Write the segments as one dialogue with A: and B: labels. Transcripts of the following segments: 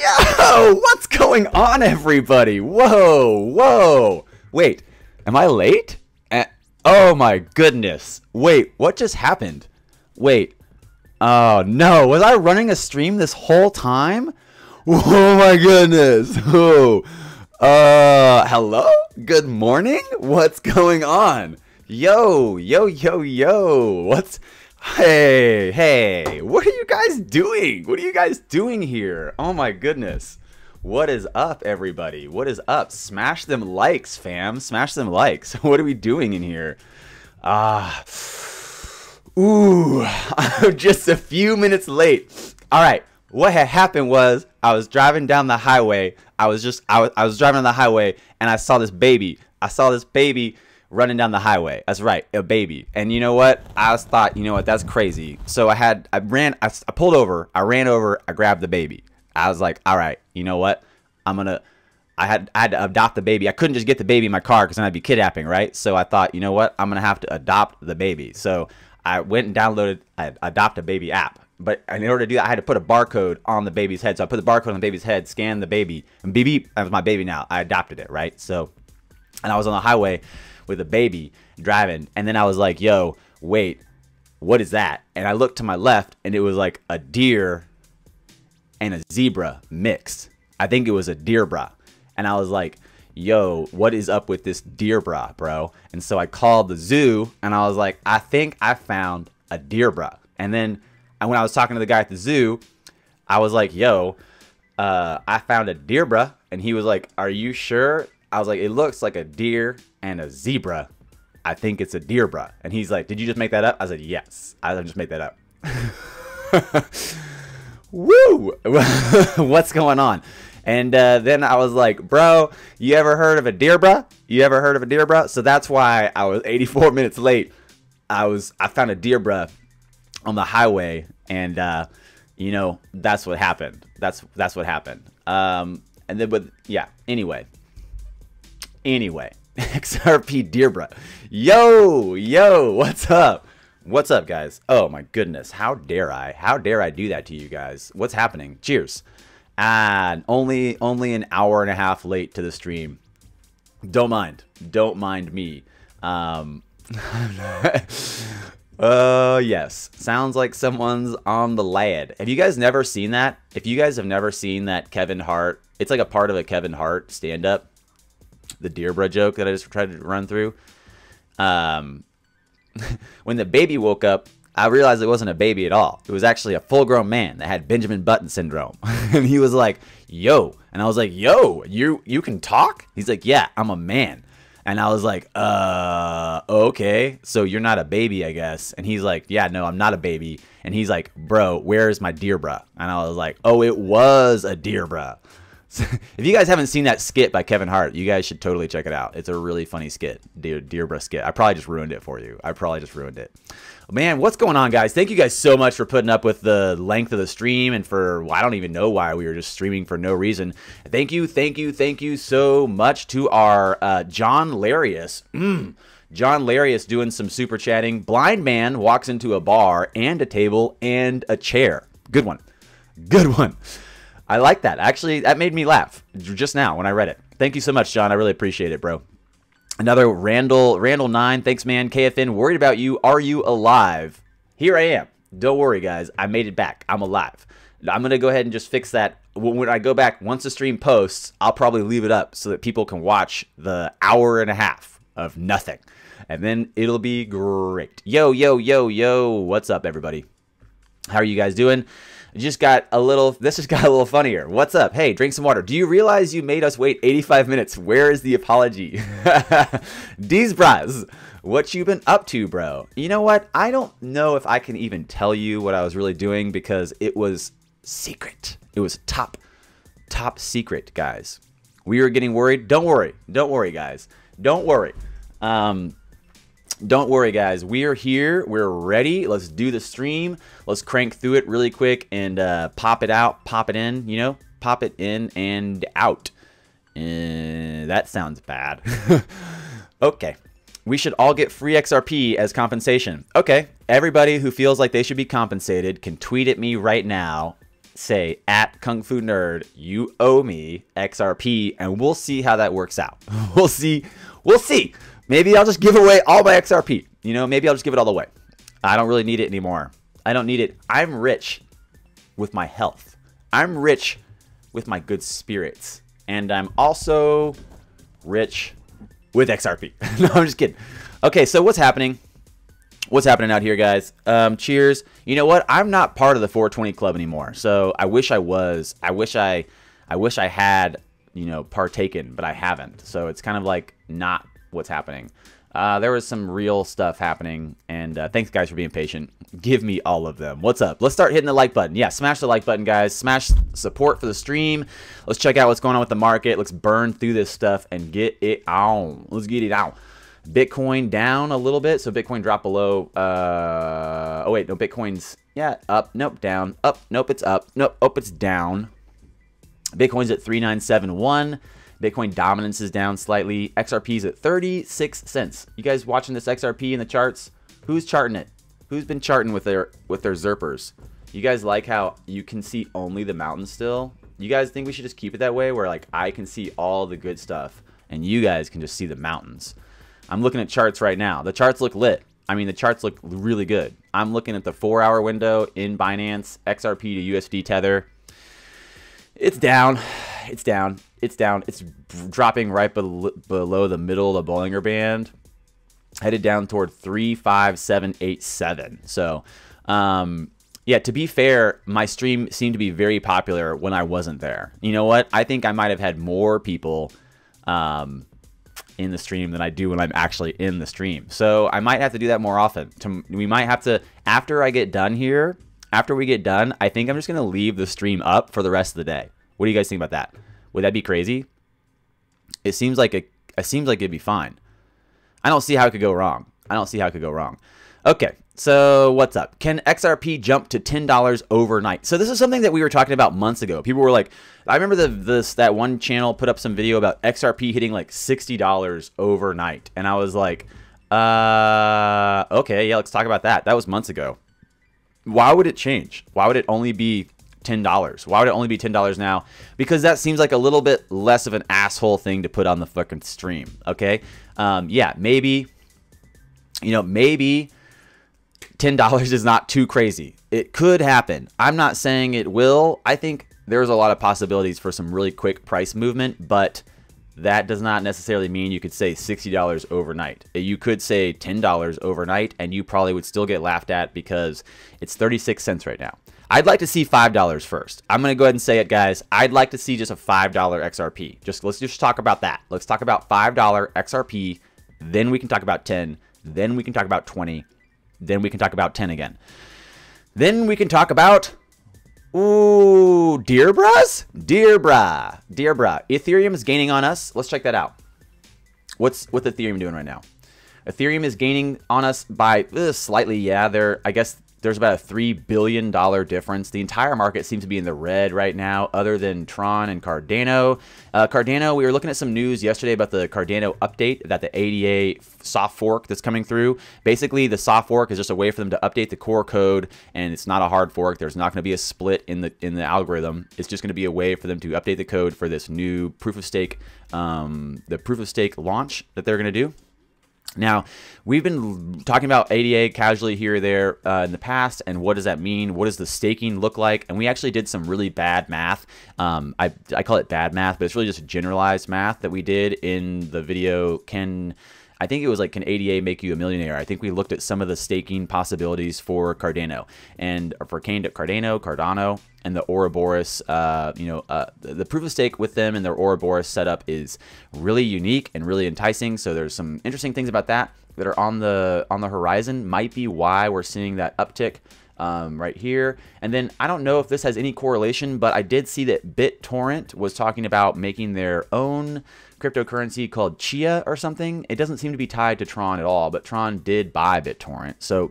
A: Yo, what's going on, everybody? Whoa, whoa. Wait, am I late? Oh my goodness. Wait, what just happened? Wait. Oh no, was I running a stream this whole time? Oh my goodness. Oh. Hello? Good morning? What's going on? Yo, yo, yo, yo. Hey, what are you guys doing? What are you guys doing here? Oh my goodness. What is up, everybody? What is up? Smash them likes, fam. Smash them likes. What are we doing in here? Ooh, I'm just a few minutes late. All right. What had happened was I was driving down the highway. I was driving on the highway and I saw this baby. Running down the highway. That's right, a baby. And you know what? I thought, you know what? That's crazy. So I pulled over, I ran over, I grabbed the baby. I was like, all right, you know what? I had to adopt the baby. I couldn't just get the baby in my car because then I'd be kidnapping, right? So I thought, you know what? I'm gonna have to adopt the baby. So I went and downloaded an Adopt a Baby app. But in order to do that, I had to put a barcode on the baby's head. So I put the barcode on the baby's head, scanned the baby, and beep, beep, that was my baby now. I adopted it, right? So, and I was on the highway with a baby driving, and then I was like, yo, wait, what is that? And I looked to my left, and it was like a deer and a zebra mixed. I think it was a deer bra. And I was like, yo, what is up with this deer bra, bro? And so I called the zoo, and I was like, I think I found a deer bra. And then when I was talking to the guy at the zoo, I was like, yo, I found a deer bra. And he was like, are you sure? I was like, it looks like a deer and a zebra. I think it's a deer bra. And he's like, did you just make that up? I said, yes, I just made that up. Woo! What's going on? And then I was like, bro, you ever heard of a deer bra? You ever heard of a deer bra? So that's why I was 84 minutes late. I found a deer bra on the highway, and you know, that's what happened. That's what happened. And then, but yeah, anyway, XRP deer bra. Yo, what's up? What's up, guys? Oh my goodness, how dare I do that to you guys? What's happening? Cheers. And only an hour and a half late to the stream. Don't mind me. Yes, sounds like someone's on the lad. Have you guys never seen that? If you guys have never seen that Kevin Hart, it's like a part of a Kevin Hart stand-up, the deer bra joke that I just tried to run through. When the baby woke up, I realized it wasn't a baby at all. It was actually a full-grown man that had Benjamin Button syndrome. And he was like, yo. And I was like, yo, you can talk? He's like, yeah, I'm a man. And I was like, okay, so you're not a baby, I guess. And he's like, yeah, no, I'm not a baby. And he's like, bro, where's my deer bra? And I was like, oh, it was a deer bra. So, if you guys haven't seen that skit by Kevin Hart, you guys should totally check it out. It's a really funny skit, deer bra skit. I probably just ruined it for you. Man, what's going on, guys? Thank you guys so much for putting up with the length of the stream and for, well, I don't even know why we were just streaming for no reason. Thank you so much to our John Larius. John Larius doing some super chatting. Blind man walks into a bar and a table and a chair. Good one. I like that. Actually, that made me laugh just now when I read it. Thank you so much, John. I really appreciate it, bro. Another Randall 9. Thanks, man. KFN, worried about you. Are you alive? Here I am. Don't worry, guys. I made it back. I'm alive. I'm going to go ahead and just fix that. When I go back, once the stream posts, I'll probably leave it up so that people can watch the hour and a half of nothing. And then it'll be great. Yo. What's up, everybody? How are you guys doing? This just got a little funnier. What's up? Hey, drink some water. Do you realize you made us wait 85 minutes? Where is the apology? D's bras, what you been up to, bro? You know what? I don't know if I can even tell you what I was really doing because it was secret. It was top secret, guys. We were getting worried. Don't worry, guys. Don't worry. Don't worry, guys. We are here. We're ready. Let's do the stream. Let's crank through it really quick and pop it out, pop it in, you know, pop it in and out. That sounds bad. Okay. We should all get free XRP as compensation. Okay. Everybody who feels like they should be compensated can tweet at me right now say at Kung Fu Nerd, you owe me XRP, and we'll see how that works out. We'll see. We'll see. Maybe I'll just give away all my XRP. You know, maybe I'll just give it all away. I don't really need it anymore. I don't need it. I'm rich with my health. I'm rich with my good spirits. And I'm also rich with XRP. No, I'm just kidding. Okay, so what's happening? What's happening out here, guys? Cheers. You know what? I'm not part of the 420 club anymore. So I wish I was. I wish I had, you know, partaken, but I haven't. So it's kind of like not what's happening. There was some real stuff happening, and thanks guys for being patient. Give me all of them. What's up? Let's start hitting the like button. Yeah, smash the like button, guys. Smash support for the stream. Let's check out what's going on with the market. Let's burn through this stuff and get it on. Let's get it on. Bitcoin down a little bit, so Bitcoin dropped below. Oh wait, no, Bitcoin's up. Nope, down. Up. Nope, it's up. Nope, oh, it's down. Bitcoin's at 3971. Bitcoin dominance is down slightly. XRP's at 36 cents. You guys watching this XRP in the charts? Who's charting it? Who's been charting with their Zerpers? You guys like how you can see only the mountains still? You guys think we should just keep it that way, where like I can see all the good stuff and you guys can just see the mountains? I'm looking at charts right now. The charts look lit. I mean, the charts look really good. I'm looking at the 4-hour window in Binance, XRP to USD tether. It's down. It's down. It's down. It's dropping right below the middle of the Bollinger Band, headed down toward 35787. So, yeah, to be fair, my stream seemed to be very popular when I wasn't there. You know what? I think I might have had more people in the stream than I do when I'm actually in the stream. So I might have to do that more often. We might have to, after I get done here, after we get done, I think I'm just going to leave the stream up for the rest of the day. What do you guys think about that? Would that be crazy? It seems like it'd be fine. I don't see how it could go wrong. I don't see how it could go wrong. Okay, so what's up? Can XRP jump to $10 overnight? So this is something that we were talking about months ago. People were like, I remember that one channel put up some video about XRP hitting like $60 overnight. And I was like, okay, yeah, let's talk about that. That was months ago. Why would it change? Why would it only be $10? Why would it only be $10 now? Because that seems like a little bit less of an asshole thing to put on the fucking stream. Okay. Yeah, maybe, you know, maybe $10 is not too crazy. It could happen. I'm not saying it will. I think there's a lot of possibilities for some really quick price movement, but that does not necessarily mean you could say $60 overnight. You could say $10 overnight, and you probably would still get laughed at because it's 36 cents right now. I'd like to see $5 first. I'm going to go ahead and say it, guys. I'd like to see just a $5 XRP. Let's just talk about that. Let's talk about $5 XRP. Then we can talk about 10. Then we can talk about 20. Then we can talk about 10 again. Then we can talk about, ooh, dear bras? Dear bra. Dear bra. Ethereum is gaining on us. Let's check that out. What's Ethereum doing right now? Ethereum is gaining on us by slightly. Yeah, I guess there's about a $3 billion difference. The entire market seems to be in the red right now, other than Tron and Cardano. Cardano, we were looking at some news yesterday about the Cardano update, that the ADA soft fork that's coming through. Basically, the soft fork is just a way for them to update the core code, and it's not a hard fork. There's not going to be a split in the algorithm. It's just going to be a way for them to update the code for this new proof of stake, the proof of stake launch that they're going to do. Now, we've been talking about ADA casually here or there in the past, and what does that mean? What does the staking look like? And we actually did some really bad math. I call it bad math, but it's really just generalized math that we did in the video. I think it was like, can ADA make you a millionaire? I think we looked at some of the staking possibilities for Cardano, and for Cardano, and the Ouroboros. The proof of stake with them and their Ouroboros setup is really unique and really enticing. So there's some interesting things about that are on the horizon. Might be why we're seeing that uptick right here. And then I don't know if this has any correlation, but I did see that BitTorrent was talking about making their own cryptocurrency called Chia or something. It doesn't seem to be tied to Tron at all, but Tron did buy BitTorrent. So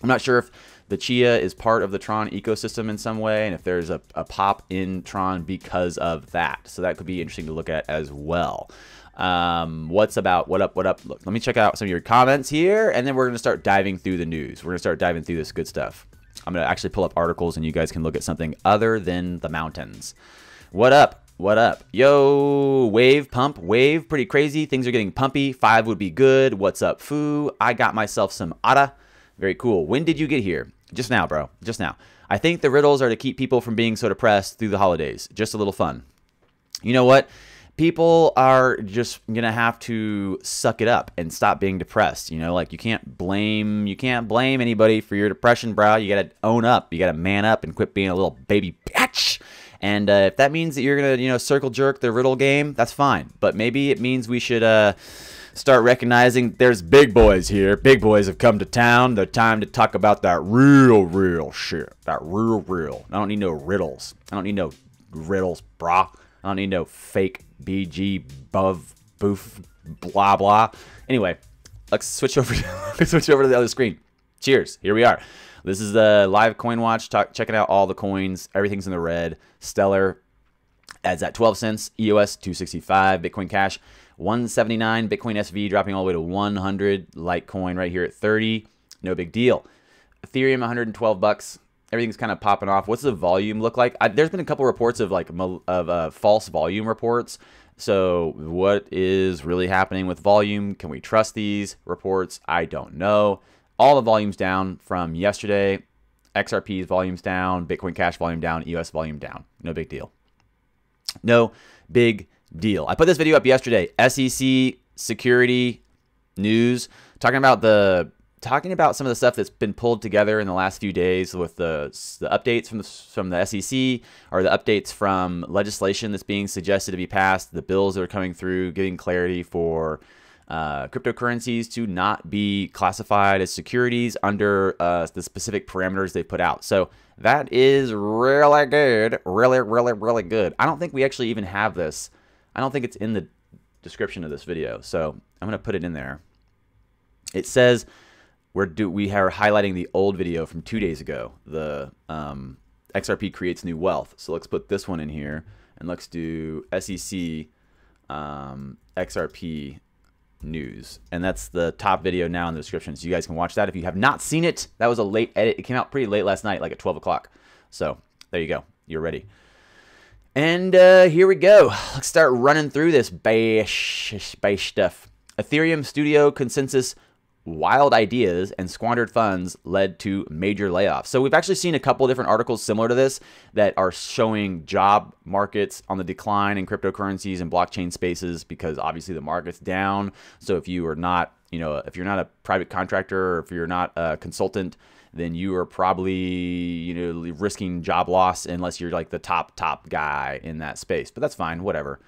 A: I'm not sure if the Chia is part of the Tron ecosystem in some way, and if there's a pop in Tron because of that. So that could be interesting to look at as well. What up? Look, let me check out some of your comments here, and then we're going to start diving through the news. We're going to start diving through this good stuff. I'm going to actually pull up articles and you guys can look at something other than the mountains. What up? What up? Yo, wave, pump, wave. Pretty crazy. Things are getting pumpy. 5 would be good. What's up, foo? I got myself some ADA. Very cool. When did you get here? Just now, bro. Just now. I think the riddles are to keep people from being so depressed through the holidays. Just a little fun. You know what? People are just going to have to suck it up and stop being depressed. You know, like you can't blame anybody for your depression, bro. You got to own up. You got to man up and quit being a little baby bitch. And if that means that you're going to, circle jerk the riddle game, that's fine. But maybe it means we should start recognizing there's big boys here. Big boys have come to town. They're time to talk about that real shit. That real. I don't need no riddles. I don't need no riddles, brah. I don't need no fake BG boof blah blah. Anyway, let's switch over. To the other screen. Cheers. Here we are. This is the live coin watch. Checking out all the coins. Everything's in the red. Stellar adds at 12 cents. EOS 265. Bitcoin Cash 179. Bitcoin SV dropping all the way to 100. Litecoin right here at 30. No big deal. Ethereum 112 bucks. Everything's kind of popping off. What's the volume look like? There's been a couple reports of false volume reports. So what is really happening with volume? Can we trust these reports? I don't know. All the volume's down from yesterday. XRP's volume's down. Bitcoin Cash volume down. EOS volume down. No big deal. No big deal. I put this video up yesterday. SEC security news talking about some of the stuff that's been pulled together in the last few days with the updates from the SEC, or the updates from legislation that's being suggested to be passed, the bills that are coming through, giving clarity for cryptocurrencies to not be classified as securities under the specific parameters they put out. So that is really good, really good. I don't think we actually even have this. I don't think it's in the description of this video, so I'm going to put it in there. It says we are highlighting the old video from 2 days ago. The XRP creates new wealth. So let's put this one in here, and let's do SEC XRP news, and that's the top video now in the description, so you guys can watch that if you have not seen it. That was a late edit. It came out pretty late last night, like at 12 o'clock. So there you go. You're ready. And here we go. Let's start running through this bash stuff. Ethereum Studio consensus. Wild ideas and squandered funds led to major layoffs. So we've actually seen a couple different articles similar to this that are showing job markets on the decline in cryptocurrencies and blockchain spaces, because obviously the market's down. So if you are not, if you're not a private contractor, or if you're not a consultant, then you are probably, risking job loss unless you're like the top guy in that space. But that's fine, whatever.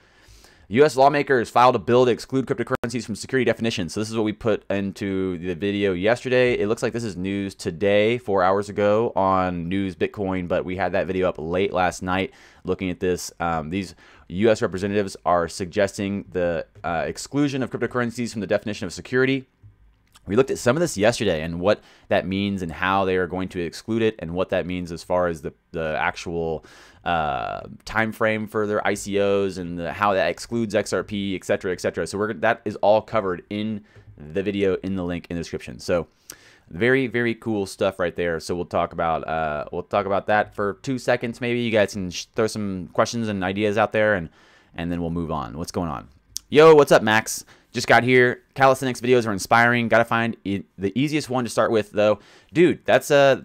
A: U.S. lawmakers filed a bill to exclude cryptocurrencies from security definitions. So this is what we put into the video yesterday. It looks like this is news today, 4 hours ago on News Bitcoin, but we had that video up late last night looking at this. These U.S. representatives are suggesting the exclusion of cryptocurrencies from the definition of security. We looked at some of this yesterday and what that means and how they are going to exclude it, and what that means as far as the actual time frame for their ICOs, and how that excludes XRP, etc., etc. So that is all covered in the video in the link in the description. So very, very cool stuff right there. So we'll talk about that for 2 seconds maybe. You guys can throw some questions and ideas out there, and then we'll move on. What's going on? Yo, what's up, Max? Just got here. Calisthenics videos are inspiring. Gotta find the easiest one to start with, though. Dude, that's a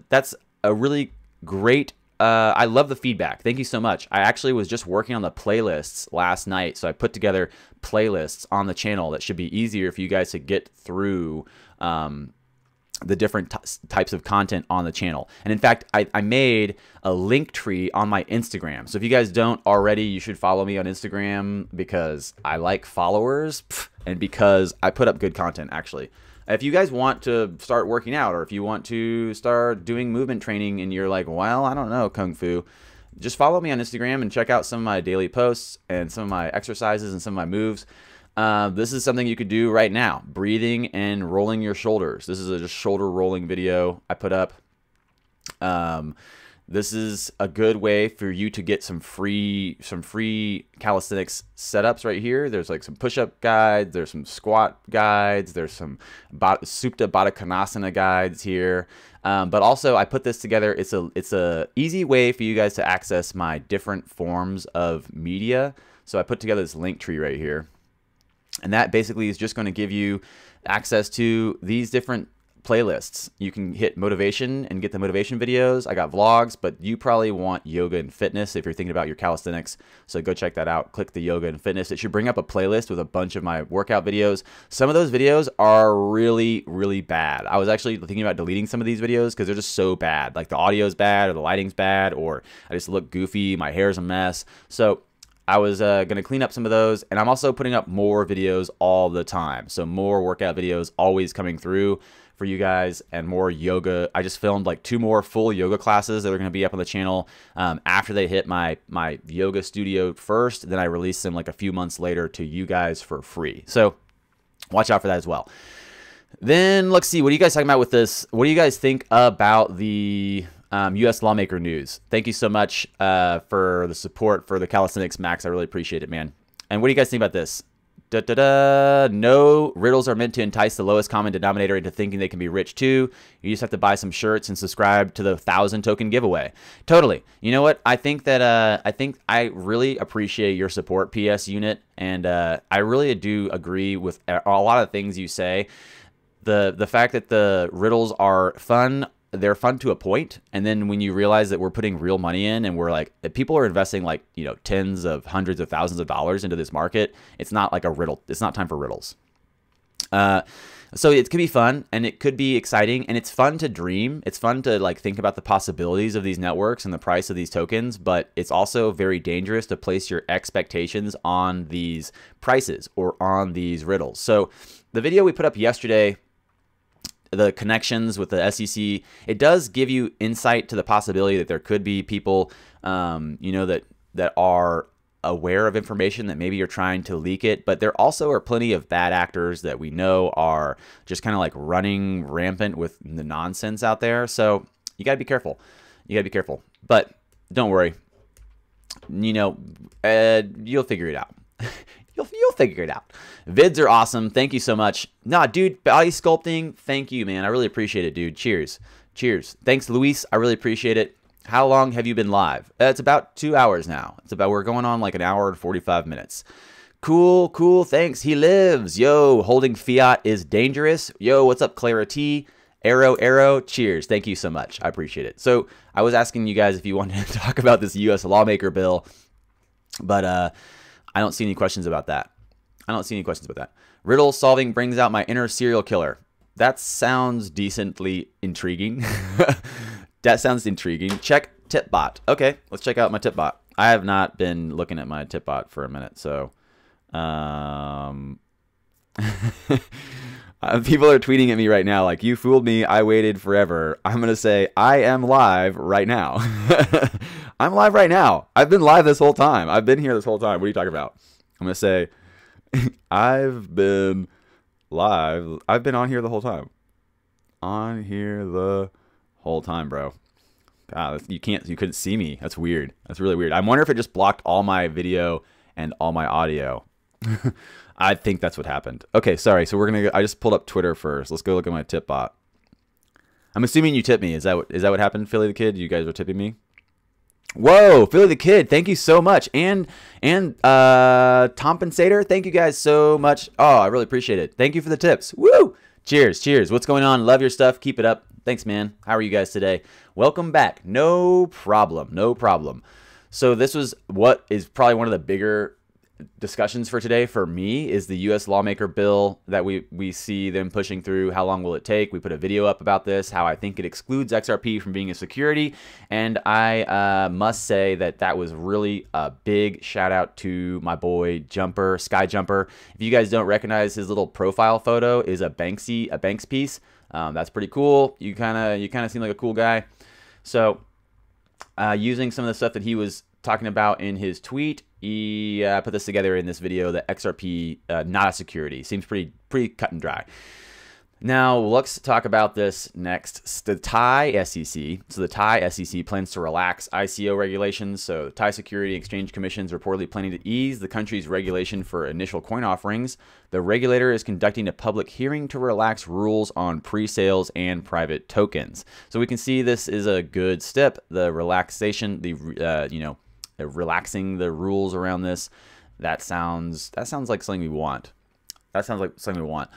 A: really great. I love the feedback. Thank you so much. I actually was just working on the playlists last night, so I put together playlists on the channel that should be easier for you guys to get through the different types of content on the channel. And in fact, I made a link tree on my Instagram. So if you guys don't already, you should follow me on Instagram, because I like followers and because I put up good content, actually. If you guys want to start working out, or if you want to start doing movement training and you're like, well, I don't know, Kung Fu, just follow me on Instagram and check out some of my daily posts and some of my exercises and some of my moves. This is something you could do right now. Breathing and rolling your shoulders. This is a just shoulder rolling video I put up. This is a good way for you to get some free calisthenics setups right here. There's like some push-up guides, there's some squat guides, there's some Supta Baddha Konasana guides here. But also I put this together. It's a easy way for you guys to access my different forms of media. So I put together this link tree right here. And that basically is just going to give you access to these different playlists. You can hit motivation and get the motivation videos. I got vlogs, but you probably want yoga and fitness if you're thinking about your calisthenics. So go check that out. Click the yoga and fitness. It should bring up a playlist with a bunch of my workout videos. Some of those videos are really, really bad. I was actually thinking about deleting some of these videos because they're just so bad. Like the audio's bad or the lighting's bad or I just look goofy. My hair's a mess. So I was going to clean up some of those, and I'm also putting up more videos all the time. So more workout videos always coming through for you guys, and more yoga. I just filmed like 2 more full yoga classes that are going to be up on the channel after they hit my yoga studio first. Then I release them like a few months later to you guys for free. So watch out for that as well. Then let's see, what are you guys talking about with this? What do you guys think about the U.S. lawmaker news? Thank you so much for the support for the calisthenics, Max. I really appreciate it, man. And what do you guys think about this? No, riddles are meant to entice the lowest common denominator into thinking they can be rich too. You just have to buy some shirts and subscribe to the 1,000 token giveaway. Totally. You know what? I think that I really appreciate your support, PS Unit, and I really do agree with a lot of things you say. The fact that the riddles are fun. They're fun to a point, and then when you realize that we're putting real money in and we're like, people are investing like, you know, tens of hundreds of thousands of dollars into this market, it's not like a riddle. It's not time for riddles. So it could be fun and it could be exciting and it's fun to dream. It's fun to like think about the possibilities of these networks and the price of these tokens, but it's also very dangerous to place your expectations on these prices or on these riddles. So the video we put up yesterday, the connections with the SEC, it does give you insight to the possibility that there could be people, you know, that are aware of information that maybe you're trying to leak it, but there also are plenty of bad actors that we know are just kind of like running rampant with the nonsense out there. So you got to be careful. You got to be careful, but don't worry. You know, you'll figure it out. You'll figure it out. Vids are awesome. Thank you so much. Nah, dude, body sculpting. Thank you, man. I really appreciate it, dude. Cheers. Cheers. Thanks, Luis. I really appreciate it. How long have you been live? It's about 2 hours now. We're going on like an hour and 45 minutes. Cool, cool. Thanks. He lives. Yo, holding fiat is dangerous. Yo, what's up, Clara T? Arrow. Cheers. Thank you so much. I appreciate it. So I was asking you guys if you wanted to talk about this U.S. lawmaker bill, but I don't see any questions about that. Riddle solving brings out my inner serial killer. That sounds decently intriguing. That sounds intriguing. Check Tipbot. Okay, let's check out my Tipbot. I have not been looking at my Tipbot for a minute, so people are tweeting at me right now like, you fooled me, I waited forever. I'm going to say, I am live right now. I'm live right now. I've been live this whole time. I've been here this whole time. What are you talking about? I'm going to say, I've been live. I've been on here the whole time. On here the whole time, bro. God, you couldn't see me. That's weird. That's really weird. I wonder if it just blocked all my video and all my audio. I think that's what happened. Okay, sorry. So I just pulled up Twitter first. Let's go look at my tip bot. I'm assuming you tipped me. Is that what happened, Philly the Kid? You guys were tipping me? Whoa, Philly the Kid, thank you so much. And Compensator, thank you guys so much. Oh, I really appreciate it. Thank you for the tips. Woo! Cheers, cheers. What's going on? Love your stuff. Keep it up. Thanks, man. How are you guys today? Welcome back. No problem. No problem. So this was what is probably one of the bigger discussions for today for me is the U.S. lawmaker bill that we see them pushing through. How long will it take? We put a video up about this, how I think it excludes XRP from being a security. And I must say that was really a big shout out to my boy Jumper, Sky Jumper. If you guys don't recognize his little profile photo is a Banks piece. That's pretty cool. You kind of seem like a cool guy. So using some of the stuff that he was talking about in his tweet, he put this together in this video, the XRP not a security. Seems pretty cut and dry. Now, let's talk about this next. The Thai SEC. So the Thai SEC plans to relax ICO regulations. So the Thai Security Exchange Commission is reportedly planning to ease the country's regulation for initial coin offerings. The regulator is conducting a public hearing to relax rules on pre-sales and private tokens. So we can see this is a good step. The relaxation, relaxing the rules around this. That sounds like something we want. That sounds like something we want.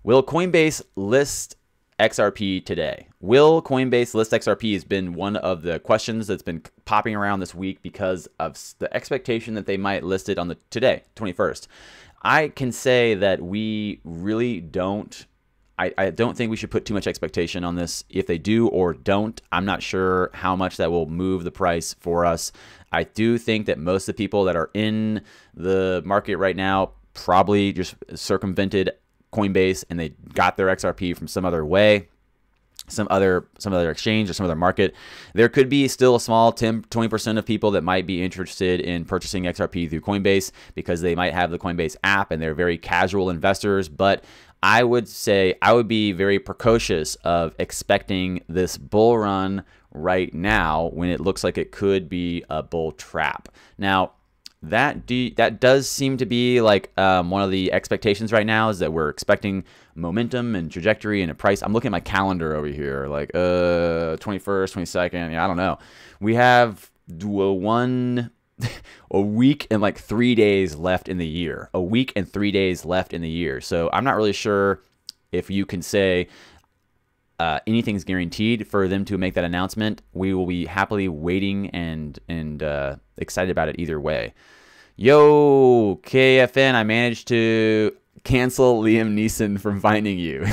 A: Will Coinbase list XRP today? Will Coinbase list XRP has been one of the questions that's been popping around this week because of the expectation that they might list it on today, 21st. I can say that we really don't. I don't think we should put too much expectation on this. If they do or don't, I'm not sure how much that will move the price for us. I do think that most of the people that are in the market right now probably just circumvented Coinbase and they got their XRP from some other way, some other exchange or some other market. There could be still a small 10-20% of people that might be interested in purchasing XRP through Coinbase because they might have the Coinbase app and they're very casual investors. But I would say I would be very precocious of expecting this bull run right now when it looks like it could be a bull trap. Now, that does seem to be like one of the expectations right now is that we're expecting momentum and trajectory and a price. I'm looking at my calendar over here, like 21st, 22nd. Yeah, I don't know. We have a week and like 3 days left in the year. A week and 3 days left in the year. So I'm not really sure if you can say anything's guaranteed for them to make that announcement. We will be happily waiting and excited about it either way. Yo, KFN, I managed to cancel Liam Neeson from finding you.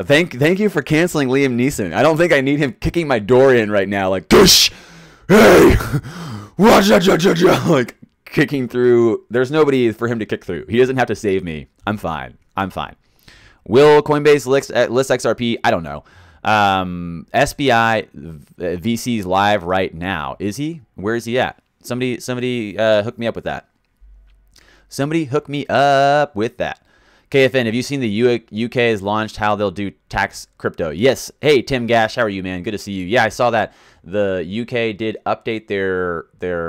A: Thank you for canceling Liam Neeson. I don't think I need him kicking my door in right now, like, Dush! Hey! Like, kicking through. There's nobody for him to kick through. He doesn't have to save me. I'm fine. Will Coinbase list XRP? I don't know. SBI VC's live right now. Is he? Where is he at? Somebody hook me up with that. Somebody hook me up with that. KFN, have you seen the UK has launched how they'll do tax crypto? Yes. Hey, Tim Gash, how are you, man? Good to see you. Yeah, I saw that the UK did update their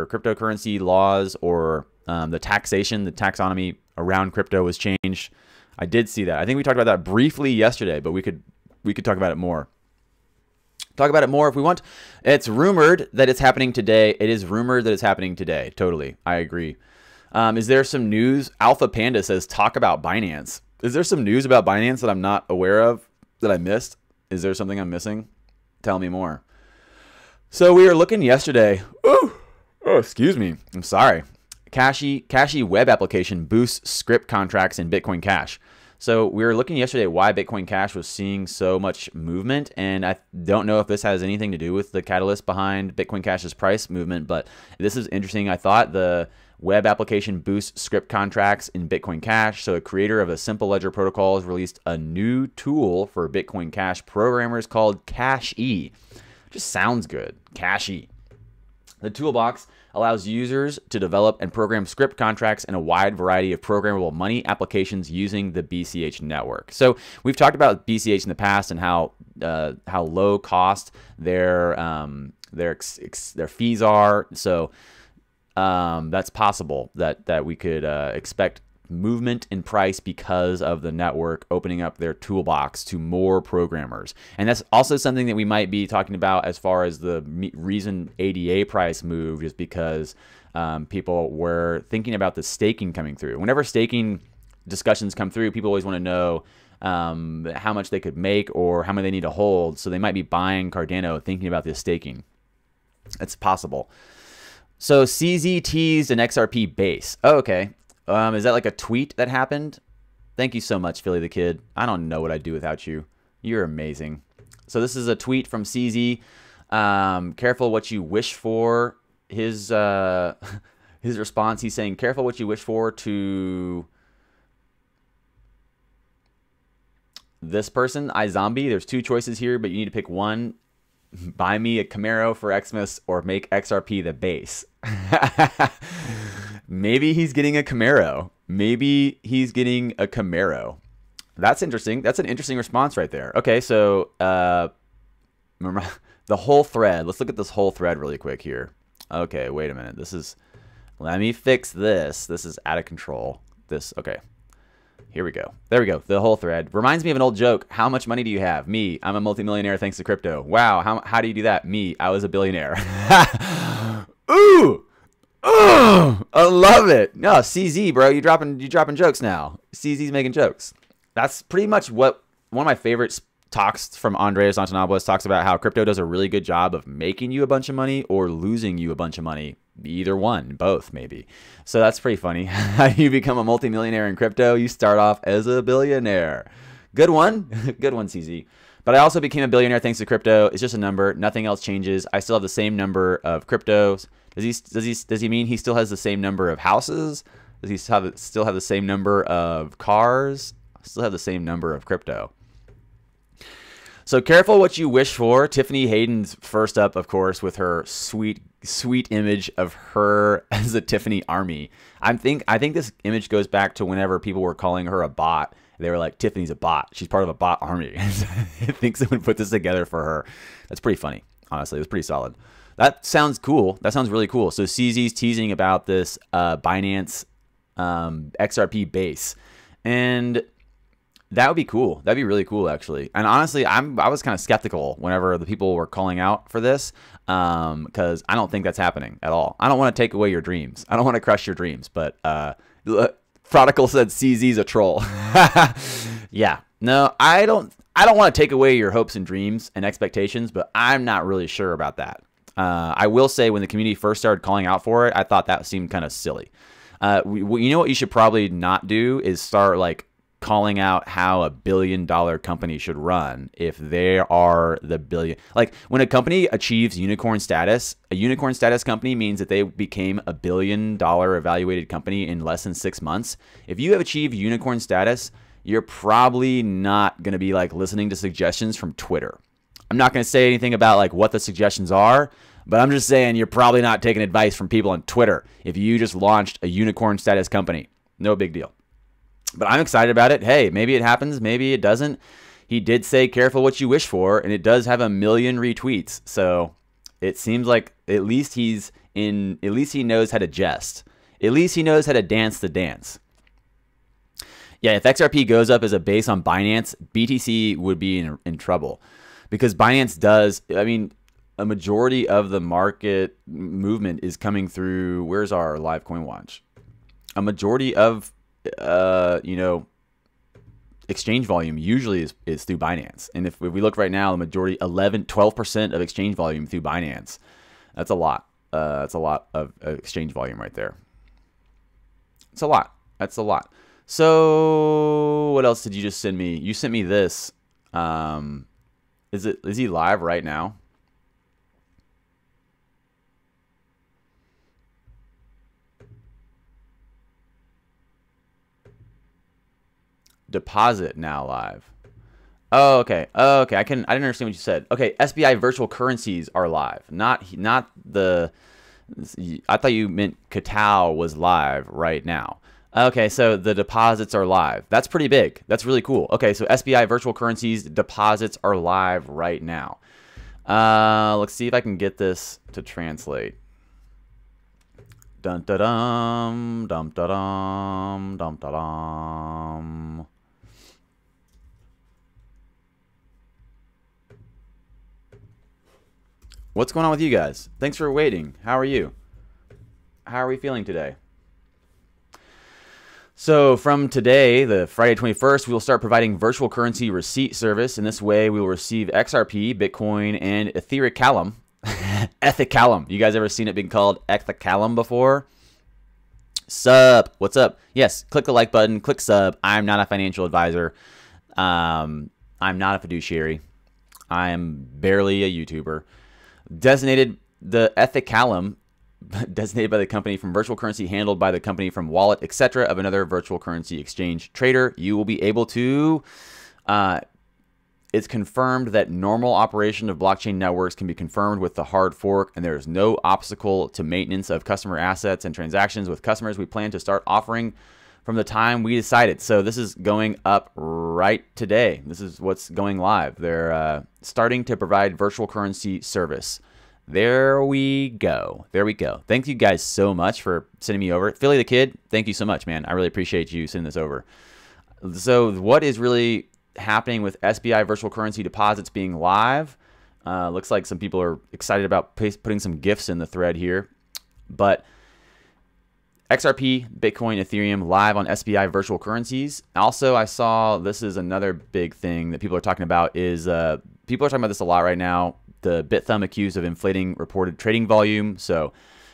A: cryptocurrency laws, or the taxonomy around crypto was changed. I did see that. I think we talked about that briefly yesterday, but we could talk about it more. Talk about it more if we want. It's rumored that it's happening today. It is rumored that it's happening today. Totally. I agree. Is there some news? Alpha Panda says, talk about Binance. Is there some news about Binance that I'm not aware of, that I missed? Is there something I'm missing? Tell me more. So we were looking yesterday. Oh, excuse me. I'm sorry. Cashy web application boosts script contracts in Bitcoin Cash. So we were looking yesterday why Bitcoin Cash was seeing so much movement, and I don't know if this has anything to do with the catalyst behind Bitcoin Cash's price movement, but this is interesting. I thought the web application boosts script contracts in Bitcoin Cash. So a creator of a simple ledger protocol has released a new tool for Bitcoin Cash programmers called Cash-E. Just sounds good. Cash-E. The toolbox allows users to develop and program script contracts in a wide variety of programmable money applications using the BCH network. So we've talked about BCH in the past and how low cost their fees are. So that's possible that we could expect movement in price because of the network opening up their toolbox to more programmers. And that's also something that we might be talking about as far as the reason ADA price moved, is because people were thinking about the staking coming through. Whenever staking discussions come through, people always want to know how much they could make or how many they need to hold. So they might be buying Cardano thinking about this staking. It's possible. So CZ teased an XRP base. Oh, okay. Is that like a tweet that happened? Thank you so much, Philly the Kid. I don't know what I'd do without you. You're amazing. So this is a tweet from CZ. Careful what you wish for. His response, he's saying, careful what you wish for to this person, iZombie. There's two choices here, but you need to pick one. Buy me a Camaro for Xmas or make XRP the base. Maybe he's getting a Camaro. Maybe he's getting a Camaro. That's interesting. That's an interesting response right there. Okay, so remember the whole thread. Let's look at this whole thread really quick here. Okay, wait a minute. Let me fix this. This is out of control. Okay. Here we go. There we go. The whole thread. Reminds me of an old joke. How much money do you have? Me. I'm a multimillionaire thanks to crypto. Wow. How do you do that? Me. I was a billionaire. Ooh. Oh, I love it. No, CZ, bro. You dropping jokes now. CZ's making jokes. That's pretty much what one of my favorite talks from Andreas Antonopoulos talks about, how crypto does a really good job of making you a bunch of money or losing you a bunch of money. Either one, both maybe. So that's pretty funny. How you become a multimillionaire in crypto? You start off as a billionaire. Good one. Good one, CZ. But I also became a billionaire thanks to crypto. It's just a number. Nothing else changes. I still have the same number of cryptos. Does he mean he still has the same number of houses? Does he still have the same number of cars? Still have the same number of crypto. So careful what you wish for. Tiffany Hayden's first up, of course, with her sweet image of her as a Tiffany army. I think this image goes back to whenever people were calling her a bot. They were like, Tiffany's a bot. She's part of a bot army. I think someone put this together for her. That's pretty funny. Honestly, it was pretty solid. That sounds cool. That sounds really cool. So CZ's teasing about this Binance XRP base, and that would be cool. That'd be really cool, actually. And honestly, I was kind of skeptical whenever the people were calling out for this, because I don't think that's happening at all. I don't want to take away your dreams. I don't want to crush your dreams. But Prodigal said CZ's a troll. Yeah. No, I don't want to take away your hopes and dreams and expectations, but I'm not really sure about that. I will say when the community first started calling out for it, I thought that seemed kind of silly. You know what you should probably not do is start like calling out how a billion-dollar company should run if they are the billion. Like when a company achieves unicorn status, a unicorn status company means that they became a billion-dollar evaluated company in less than 6 months. If you have achieved unicorn status, you're probably not going to be like listening to suggestions from Twitter. I'm not going to say anything about like what the suggestions are, but I'm just saying you're probably not taking advice from people on Twitter if you just launched a unicorn status company. No big deal. But I'm excited about it. Hey, maybe it happens, maybe it doesn't. He did say careful what you wish for, and it does have 1 million retweets. So it seems like at least he knows how to jest. At least he knows how to dance the dance. Yeah, if XRP goes up as a base on Binance, BTC would be in trouble. Because Binance does, I mean, a majority of the market movement is coming through, where's our live coin watch? A majority of exchange volume usually is through Binance. And if we look right now, the majority, 12% of exchange volume through Binance. That's a lot. That's a lot of exchange volume right there. It's a lot. That's a lot. So what else did you just send me? You sent me this. Is he live right now? Deposit now live. Oh, okay. Oh, okay. I didn't understand what you said. Okay, SBI virtual currencies are live. Not the. I thought you meant Katao was live right now. Okay, so the deposits are live. That's pretty big. That's really cool. Okay, so SBI virtual currencies deposits are live right now. Let's see if I can get this to translate. Dun da dum dum da dum dum da dum. What's going on with you guys? Thanks for waiting. How are you? How are we feeling today? So from today, the Friday 21st, we will start providing virtual currency receipt service. In this way, we will receive XRP, Bitcoin, and Ethereum. Ethicalum. You guys ever seen it being called Ethicalum before? Sup? What's up? Yes, click the like button, click sub. I'm not a financial advisor. I'm not a fiduciary. I am barely a YouTuber. Designated the Ethicalum, designated by the company from virtual currency, handled by the company from wallet, etc. of another virtual currency exchange trader. You will be able to, it's confirmed that normal operation of blockchain networks can be confirmed with the hard fork, and there is no obstacle to maintenance of customer assets and transactions with customers. We plan to start offering from the time we decided. So this is going up right today. This is what's going live. They're starting to provide virtual currency service. There we go. There we go. Thank you guys so much for sending me over. Philly the Kid, thank you so much, man. I really appreciate you sending this over. So what is really happening with SBI virtual currency deposits being live? Looks like some people are excited about putting some gifts in the thread here. But XRP, Bitcoin, Ethereum live on SBI virtual currencies. Also, I saw this is another big thing that people are talking about is people are talking about this a lot right now. The BitThumb accused of inflating reported trading volume. So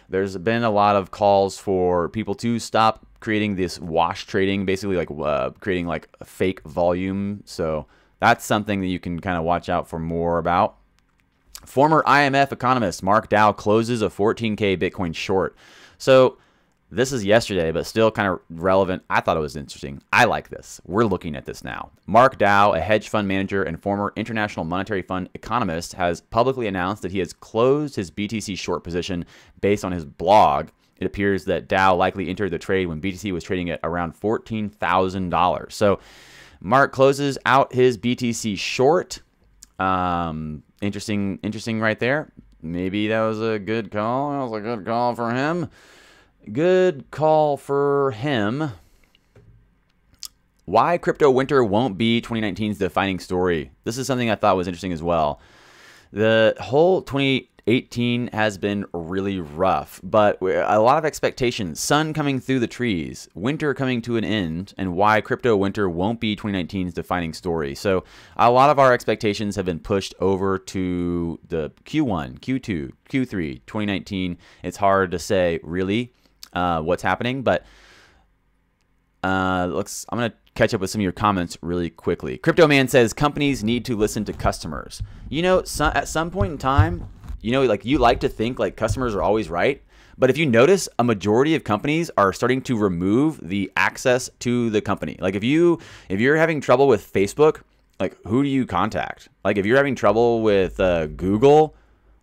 A: there's been a lot of calls for people to stop creating this wash trading, basically like creating like a fake volume. So that's something that you can kind of watch out for more about. Former IMF economist Mark Dow closes a 14K Bitcoin short. So this is yesterday, but still kind of relevant. I thought it was interesting. I like this. We're looking at this now. Mark Dow, a hedge fund manager and former International Monetary Fund economist, has publicly announced that he has closed his BTC short position based on his blog. It appears that Dow likely entered the trade when BTC was trading at around $14,000. So Mark closes out his BTC short. Interesting right there. Maybe that was a good call. That was a good call for him. Good call for him. Why crypto winter won't be 2019's defining story. This is something I thought was interesting as well. The whole 2018 has been really rough, but a lot of expectations. Sun coming through the trees, winter coming to an end, and why crypto winter won't be 2019's defining story. So a lot of our expectations have been pushed over to the Q1, Q2, Q3, 2019. It's hard to say really what's happening, but I'm going to catch up with some of your comments really quickly. Crypto Man says companies need to listen to customers. You know, at some point in time, you know, like you like to think like customers are always right. But if you notice, a majority of companies are starting to remove the access to the company. Like if you're having trouble with Facebook, like who do you contact? Like if you're having trouble with Google,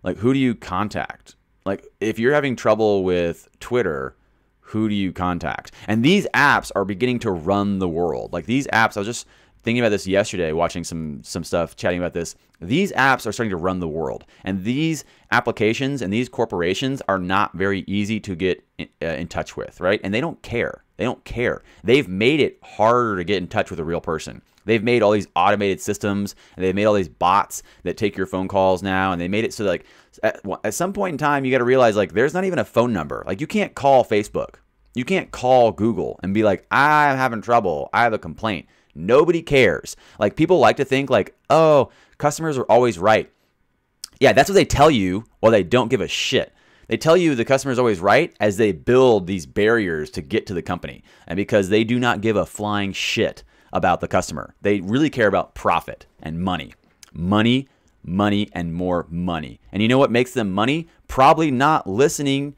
A: like who do you contact? Like if you're having trouble with Twitter, who do you contact? And these apps are beginning to run the world. Like these apps, I was just thinking about this yesterday, watching some stuff, chatting about this. These apps are starting to run the world. And these applications and these corporations are not very easy to get in touch with, right? And they don't care. They don't care. They've made it harder to get in touch with a real person. They've made all these automated systems, and they've made all these bots that take your phone calls now, and they made it so like at some point in time, you got to realize like there's not even a phone number. Like you can't call Facebook. You can't call Google and be like, I'm having trouble. I have a complaint. Nobody cares. Like people like to think like, oh, customers are always right. Yeah, that's what they tell you while they don't give a shit. They tell you the customer is always right as they build these barriers to get to the company. And because they do not give a flying shit about the customer. They really care about profit and money. Money, money, and more money. And you know what makes them money? Probably not listening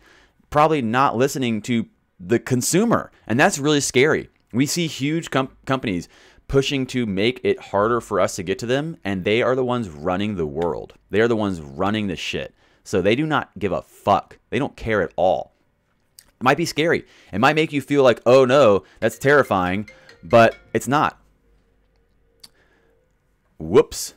A: to the consumer. And that's really scary. We see huge companies pushing to make it harder for us to get to them, and they are the ones running the world. They are the ones running the shit. So they do not give a fuck. They don't care at all. It might be scary. It might make you feel like, oh no, that's terrifying, but it's not. Whoops.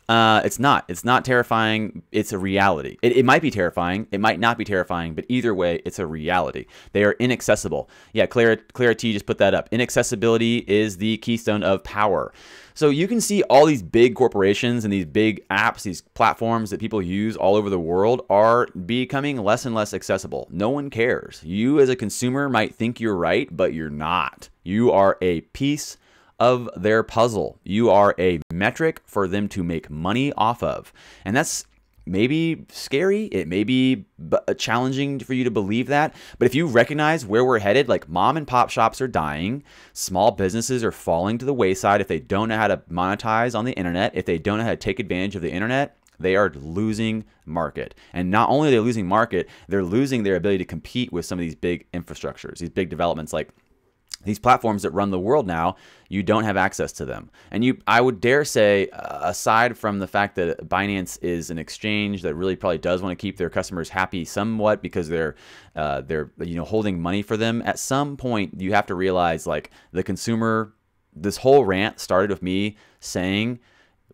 A: It's not. It's not terrifying. It's a reality. It might be terrifying. It might not be terrifying, but either way, it's a reality. They are inaccessible. Yeah, Clara T just put that up. Inaccessibility is the keystone of power. So you can see all these big corporations and these big apps, these platforms that people use all over the world are becoming less and less accessible. No one cares. You as a consumer might think you're right, but you're not. You are a piece of their puzzle. You are a metric for them to make money off of. And that's maybe scary. It may be challenging for you to believe that. But if you recognize where we're headed, like mom and pop shops are dying, small businesses are falling to the wayside if they don't know how to monetize on the internet, if they don't know how to take advantage of the internet, they are losing market. And not only are they losing market, they're losing their ability to compete with some of these big infrastructures, these big developments like These platforms that run the world now, you don't have access to them. And I would dare say, aside from the fact that Binance is an exchange that really probably does want to keep their customers happy somewhat because they're holding money for them, at some point you have to realize, like, the consumer, this whole rant started with me saying,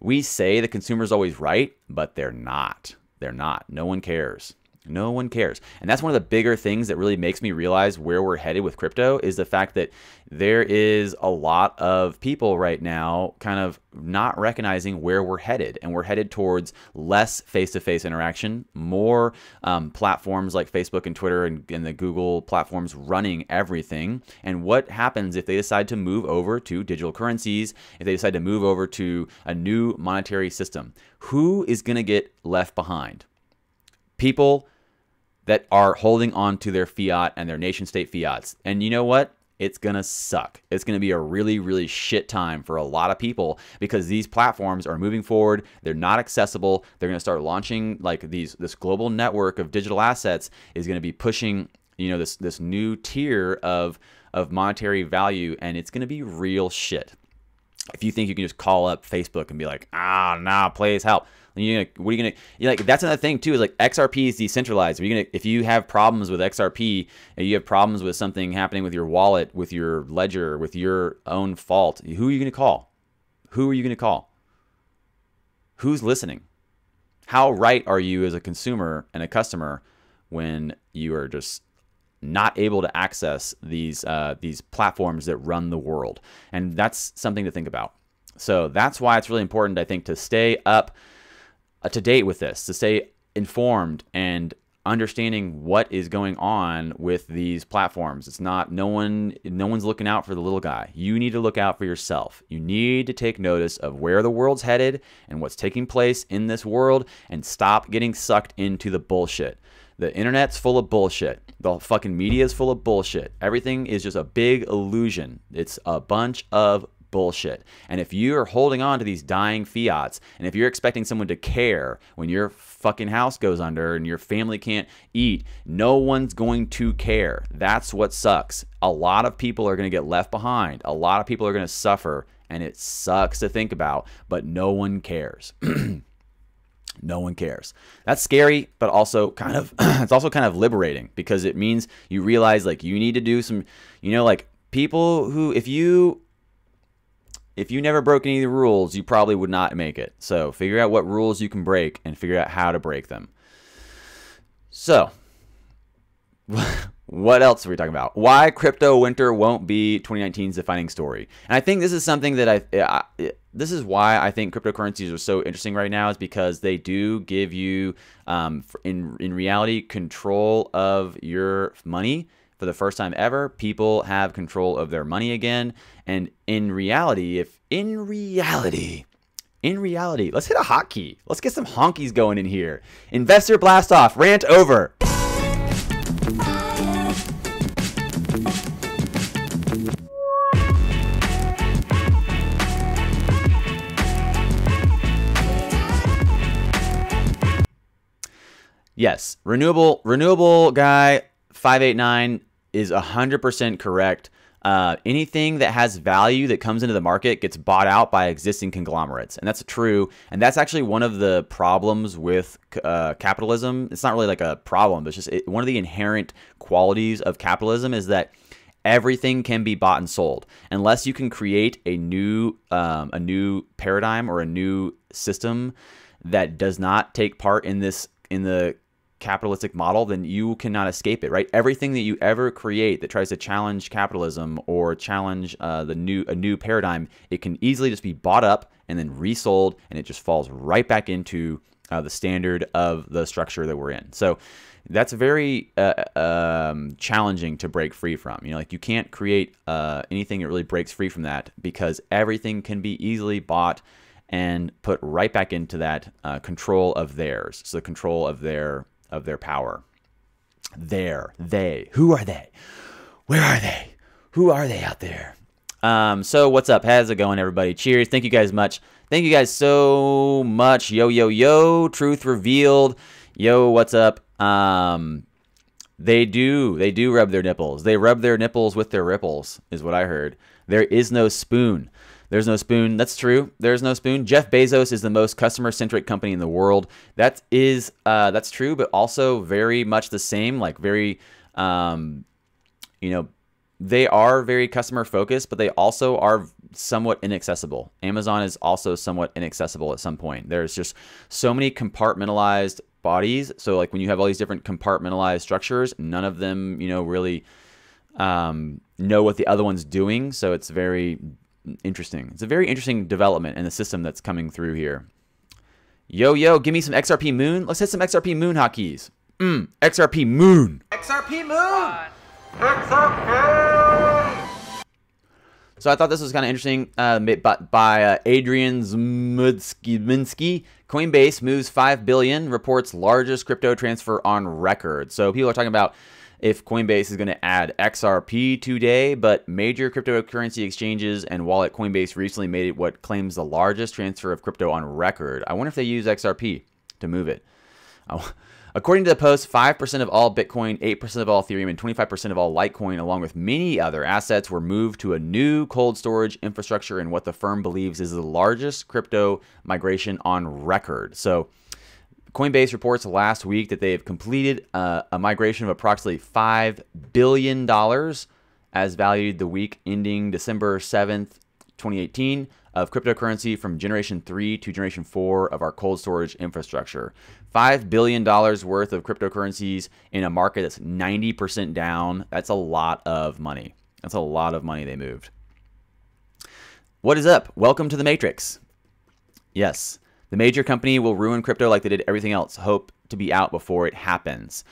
A: we say the consumer's always right, but they're not. They're not. No one cares. No one cares. And that's one of the bigger things that really makes me realize where we're headed with crypto, is the fact that there is a lot of people right now kind of not recognizing where we're headed. And we're headed towards less face-to-face interaction, more platforms like Facebook and Twitter and the Google platforms running everything. And what happens if they decide to move over to digital currencies, if they decide to move over to a new monetary system? Who is going to get left behind? People that are holding on to their fiat and their nation state fiats. And you know what? It's going to suck. It's going to be a really, really shit time for a lot of people, because these platforms are moving forward. They're not accessible. They're going to start launching, like, this global network of digital assets is going to be pushing, this new tier of monetary value, and it's going to be real shit. If you think you can just call up Facebook and be like, nah, please help. That's another thing too, is like XRP is decentralized. If you have problems with XRP and you have problems with something happening with your wallet, with your ledger, with your own fault, who are you going to call? Who are you going to call? Who's listening? How right are you as a consumer and a customer when you are just not able to access these platforms that run the world? And that's something to think about. So that's why it's really important, I think, to stay up to date with this, to stay informed and understanding what is going on with these platforms. It's not, no one's looking out for the little guy. You need to look out for yourself. You need to take notice of where the world's headed and what's taking place in this world, and stop getting sucked into the bullshit. The internet's full of bullshit. The fucking media is full of bullshit. Everything is just a big illusion. It's a bunch of bullshit. And if you are holding on to these dying fiats, and if you're expecting someone to care when your fucking house goes under and your family can't eat, no one's going to care. That's what sucks. A lot of people are going to get left behind. A lot of people are going to suffer, and it sucks to think about, but no one cares. No one cares. That's scary, but also kind of it's also kind of liberating, because it means you realize, like, you need to do some, like, people who, if you never broke any of the rules, you probably would not make it. So figure out what rules you can break and figure out how to break them. So what else are we talking about? Why crypto winter won't be 2019's defining story. And I think this is something that this is why I think cryptocurrencies are so interesting right now, is because they do give you, in reality, control of your money. For the first time ever, people have control of their money again. And in reality, let's hit a hotkey. Let's get some honkies going in here. Investor blast off, rant over. Yes, renewable guy 589 is 100% correct. Anything that has value that comes into the market gets bought out by existing conglomerates, and that's true. And that's actually one of the problems with capitalism. It's not really like a problem, but it's just one of the inherent qualities of capitalism is that everything can be bought and sold, unless you can create a new paradigm or a new system that does not take part in the capitalistic model. Then you cannot escape it, right? Everything that you ever create that tries to challenge capitalism or challenge a new paradigm, it can easily just be bought up and then resold, and it just falls right back into the standard of the structure that we're in. So that's very challenging to break free from. Like, you can't create anything that really breaks free from that, because everything can be easily bought and put right back into that control of theirs. So the control of their power. Who are they? Where are they? Who are they out there? So what's up? How's it going, everybody? Cheers. Thank you guys much. Thank you guys so much. Yo, truth revealed. Yo, what's up? They do. They do rub their nipples. They rub their nipples with their ripples, is what I heard. There is no spoon. There's no spoon. That's true. There's no spoon. Jeff Bezos is the most customer-centric company in the world. That's true, but also very much the same. Like very, you know, they are very customer-focused, but they also are somewhat inaccessible. Amazon is also somewhat inaccessible at some point. There's just so many compartmentalized bodies. So like when you have all these different compartmentalized structures, none of them, you know, really know what the other one's doing. So it's very interesting. It's a very interesting development in the system that's coming through here. Yo, give me some XRP Moon. Let's hit some XRP Moon hotkeys. XRP Moon. XRP Moon. XRP. So I thought this was kind of interesting by Adrian Zminsky. Coinbase moves $5 billion, reports largest crypto transfer on record. So people are talking about if Coinbase is going to add XRP today, but major cryptocurrency exchanges and wallet Coinbase recently made it what claims the largest transfer of crypto on record. I wonder if they use XRP to move it. According to the post, 5% of all Bitcoin, 8% of all Ethereum, and 25% of all Litecoin, along with many other assets, were moved to a new cold storage infrastructure in what the firm believes is the largest crypto migration on record. So Coinbase reports last week that they have completed a migration of approximately $5 billion as valued the week ending December 7th, 2018, of cryptocurrency from Generation 3 to Generation 4 of our cold storage infrastructure. $5 billion worth of cryptocurrencies in a market that's 90% down. That's a lot of money. That's a lot of money they moved. What is up? Welcome to the Matrix. Yes, the major company will ruin crypto like they did everything else. Hope to be out before it happens.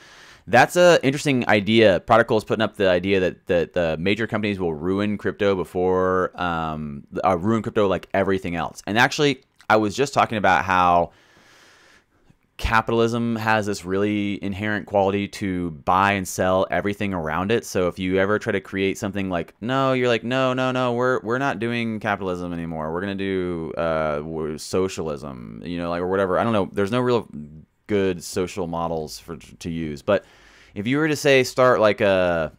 A: That's an interesting idea. Protocol is putting up the idea that the major companies will ruin crypto before, ruin crypto like everything else. And actually, I was just talking about how capitalism has this really inherent quality to buy and sell everything around it. So if you ever try to create something like, no, you're like, no, we're not doing capitalism anymore. We're going to do socialism, you know, like, or whatever. I don't know. There's no real good social models to use, but if you were to say start like a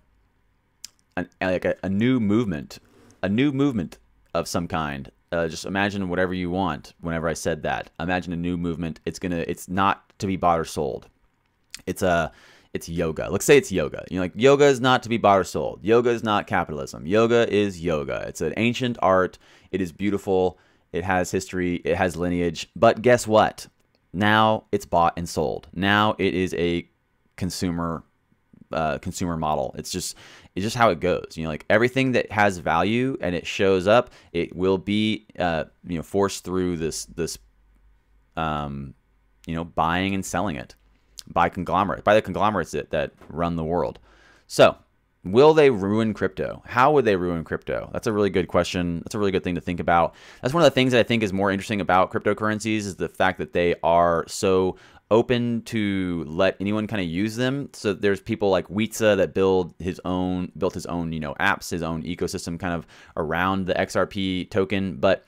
A: new movement of some kind, just imagine whatever you want. Whenever I said that, imagine a new movement. It's not to be bought or sold. It's yoga. Let's say it's yoga. You know, like yoga is not to be bought or sold. Yoga is not capitalism. Yoga is yoga. It's an ancient art. It is beautiful. It has history. It has lineage. But guess what? Now it's bought and sold. Now it is a consumer model. It's just how it goes. You know, like everything that has value and it shows up, it will be forced through this buying and selling it by the conglomerates that run the world. So will they ruin crypto? How would they ruin crypto? That's a really good question. That's a really good thing to think about. That's one of the things that I think is more interesting about cryptocurrencies is the fact that they are so open to let anyone kind of use them. So there's people like Witsa that built his own, apps, his own ecosystem kind of around the XRP token. But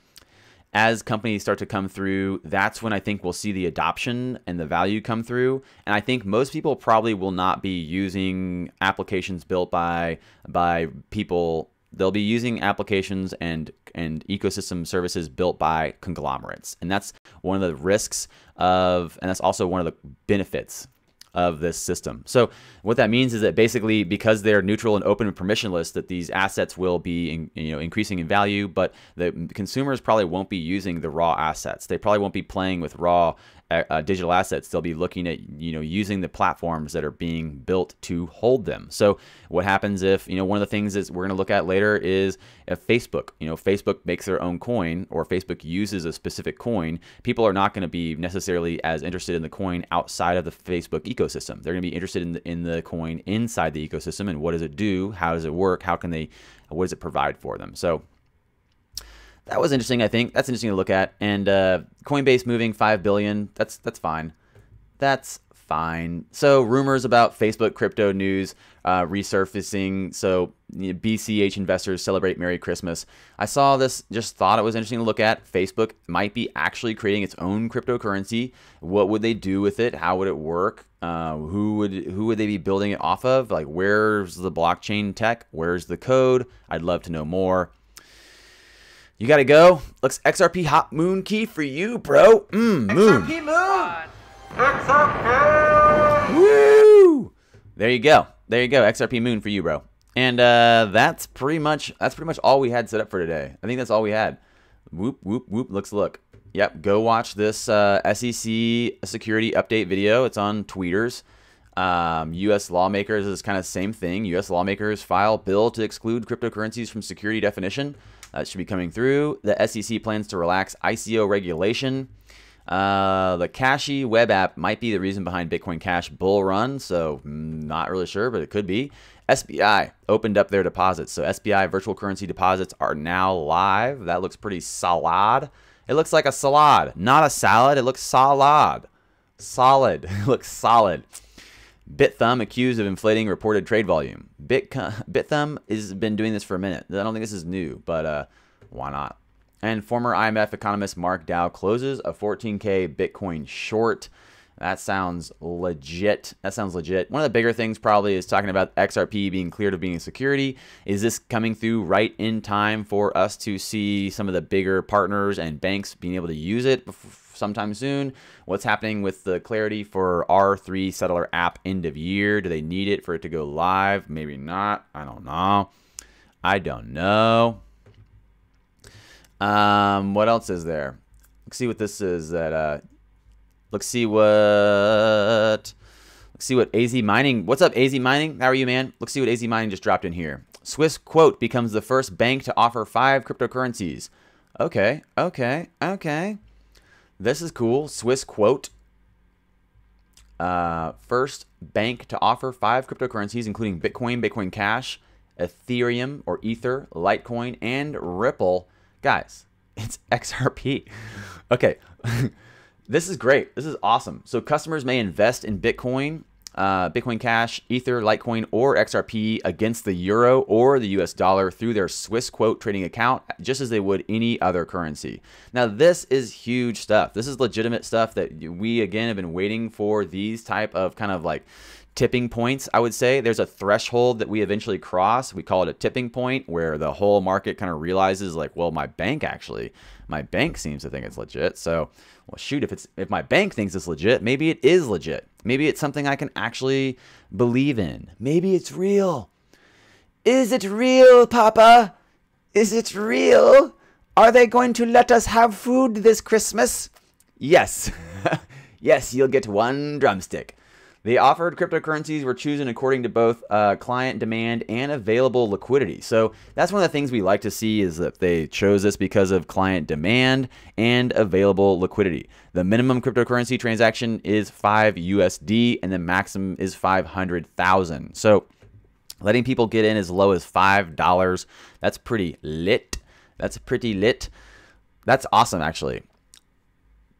A: as companies start to come through, that's when I think we'll see the adoption and the value come through. And I think most people probably will not be using applications built by people. They'll be using applications and ecosystem services built by conglomerates. And that's one of the risks and that's also one of the benefits of this system. So what that means is that basically because they're neutral and open and permissionless, that these assets will be increasing in value, but the consumers probably won't be using the raw assets. They probably won't be playing with raw digital assets. They'll be looking at using the platforms that are being built to hold them. So what happens if one of the things that we're going to look at later is if Facebook makes their own coin, or Facebook uses a specific coin, people are not going to be necessarily as interested in the coin outside of the Facebook ecosystem. They're going to be interested in the coin inside the ecosystem and what does it do, how does it work, what does it provide for them. So that was interesting. I think that's interesting to look at. And Coinbase moving $5 billion. That's fine. That's fine. So rumors about Facebook crypto news resurfacing. So BCH investors celebrate Merry Christmas. I saw this, just thought it was interesting to look at. Facebook might be actually creating its own cryptocurrency. What would they do with it? How would it work? Who would they be building it off of? Like, where's the blockchain tech? Where's the code? I'd love to know more. You gotta go. Looks XRP hot moon key for you, bro. Moon.
B: XRP moon. XRP.
A: Woo! There you go. There you go. XRP moon for you, bro. And that's pretty much all we had set up for today. I think that's all we had. Whoop whoop whoop. Look. Yep. Go watch this SEC security update video. It's on Tweeters. U.S. lawmakers is kind of the same thing. U.S. lawmakers file bill to exclude cryptocurrencies from security definition. That should be coming through. The SEC plans to relax ICO regulation. The Cashy web app might be the reason behind Bitcoin Cash bull run, so not really sure, but it could be. SBI opened up their deposits, so SBI virtual currency deposits are now live. That looks pretty solid. It looks like a salad, not a salad. It looks solid. Solid. It looks solid. BitThumb accused of inflating reported trade volume. BitThumb has been doing this for a minute. I don't think this is new, but why not? And former IMF economist Mark Dow closes a 14K Bitcoin short. That sounds legit. One of the bigger things probably is talking about XRP being cleared of being a security. Is this coming through right in time for us to see some of the bigger partners and banks being able to use it sometime soon? What's happening with the clarity for R3 settler app end of year? Do they need it for it to go live? Maybe not. I don't know. What else is there? Let's see what this is. Let's see what AZ Mining. What's up, AZ Mining? How are you, man? Let's see what AZ Mining just dropped in here. Swiss Quote becomes the first bank to offer 5 cryptocurrencies. Okay. This is cool. Swiss Quote. First bank to offer 5 cryptocurrencies, including Bitcoin, Bitcoin Cash, Ethereum or Ether, Litecoin, and Ripple. Guys, it's XRP. Okay. This is great. This is awesome. So customers may invest in Bitcoin, Bitcoin Cash, Ether, Litecoin, or XRP against the euro or the US dollar through their Swiss Quote trading account, just as they would any other currency. Now, this is huge stuff. This is legitimate stuff that we, again, have been waiting for, these type of kind of like tipping points. I would say there's a threshold that we eventually cross. We call it a tipping point, where the whole market kind of realizes, like, well, my bank seems to think it's legit. So, well, shoot, if my bank thinks it's legit, maybe it is legit. Maybe it's something I can actually believe in. Maybe it's real. Is it real, Papa? Is it real? Are they going to let us have food this Christmas? Yes. Yes, you'll get 1 drumstick. The offered cryptocurrencies were chosen according to both client demand and available liquidity. So that's one of the things we like to see, is that they chose this because of client demand and available liquidity. The minimum cryptocurrency transaction is 5 USD and the maximum is 500,000. So letting people get in as low as $5, that's pretty lit. That's awesome, actually.